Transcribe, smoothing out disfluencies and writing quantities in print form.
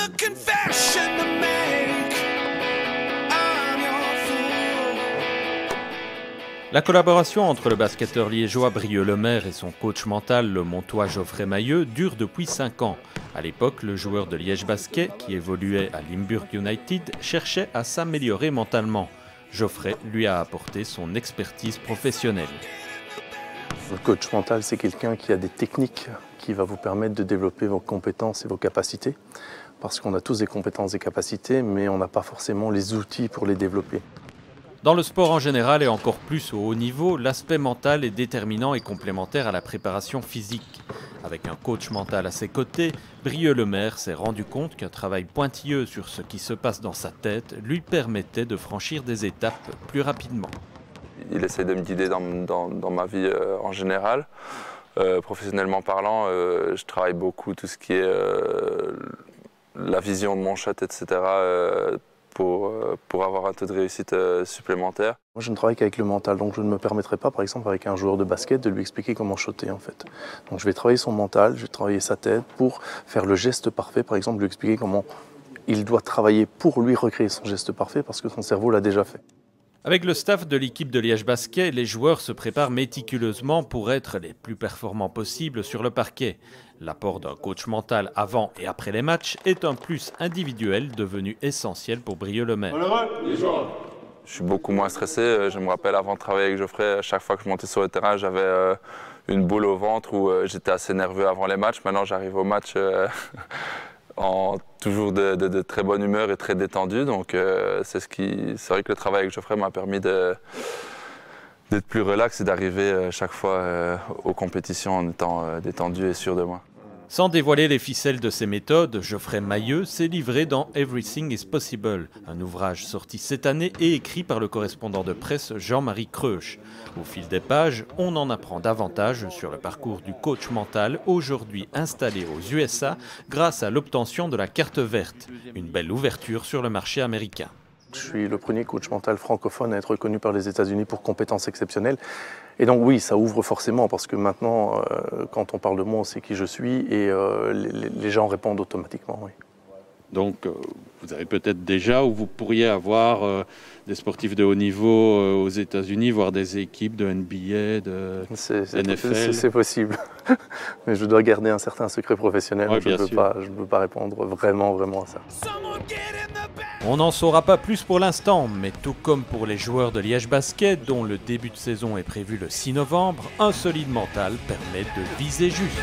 a confession to make. I'm your fool. La collaboration entre le basketteur liégeois Brieux Lemaire et son coach mental, le Montois Geoffrey Mayeux, dure depuis 5 ans. À l'époque, le joueur de Liège Basket, qui évoluait à Limburg United, cherchait à s'améliorer mentalement. Geoffrey lui a apporté son expertise professionnelle. Le coach mental, c'est quelqu'un qui a des techniques qui va vous permettre de développer vos compétences et vos capacités. Parce qu'on a tous des compétences et capacités, mais on n'a pas forcément les outils pour les développer. Dans le sport en général et encore plus au haut niveau, l'aspect mental est déterminant et complémentaire à la préparation physique. Avec un coach mental à ses côtés, Brieux Lemaire s'est rendu compte qu'un travail pointilleux sur ce qui se passe dans sa tête lui permettait de franchir des étapes plus rapidement. Il essaie de me guider dans ma vie en général. Professionnellement parlant, je travaille beaucoup tout ce qui est la vision de mon shot, etc. Pour avoir un taux de réussite supplémentaire. Moi, je ne travaille qu'avec le mental, donc je ne me permettrai pas, par exemple, avec un joueur de basket, de lui expliquer comment shotter, en fait. Donc je vais travailler son mental, je vais travailler sa tête pour faire le geste parfait, par exemple, lui expliquer comment il doit travailler pour lui recréer son geste parfait, parce que son cerveau l'a déjà fait. Avec le staff de l'équipe de Liège Basket, les joueurs se préparent méticuleusement pour être les plus performants possibles sur le parquet. L'apport d'un coach mental avant et après les matchs est un plus individuel devenu essentiel pour Brieux Lemaire. Je suis beaucoup moins stressé. Je me rappelle avant de travailler avec Geoffrey, à chaque fois que je montais sur le terrain, j'avais une boule au ventre où j'étais assez nerveux avant les matchs. Maintenant, j'arrive au match toujours de très bonne humeur et très détendu. Donc c'est vrai que le travail avec Geoffrey m'a permis d'être plus relax et d'arriver chaque fois aux compétitions en étant détendu et sûr de moi. Sans dévoiler les ficelles de ses méthodes, Geoffrey Mayeux s'est livré dans Everything is Possible, un ouvrage sorti cette année et écrit par le correspondant de presse Jean-Marie Creuch. Au fil des pages, on en apprend davantage sur le parcours du coach mental, aujourd'hui installé aux USA grâce à l'obtention de la carte verte, une belle ouverture sur le marché américain. Je suis le premier coach mental francophone à être reconnu par les États-Unis pour compétences exceptionnelles. Et donc oui, ça ouvre forcément, parce que maintenant, quand on parle de moi, on sait qui je suis et les gens répondent automatiquement, oui. Donc vous avez peut-être déjà, ou vous pourriez avoir des sportifs de haut niveau aux États-Unis, voire des équipes de NBA, de NFL. C'est possible, mais je dois garder un certain secret professionnel. Ouais, je ne peux pas répondre vraiment à ça. On n'en saura pas plus pour l'instant, mais tout comme pour les joueurs de Liège Basket, dont le début de saison est prévu le 6 novembre, un solide mental permet de viser juste.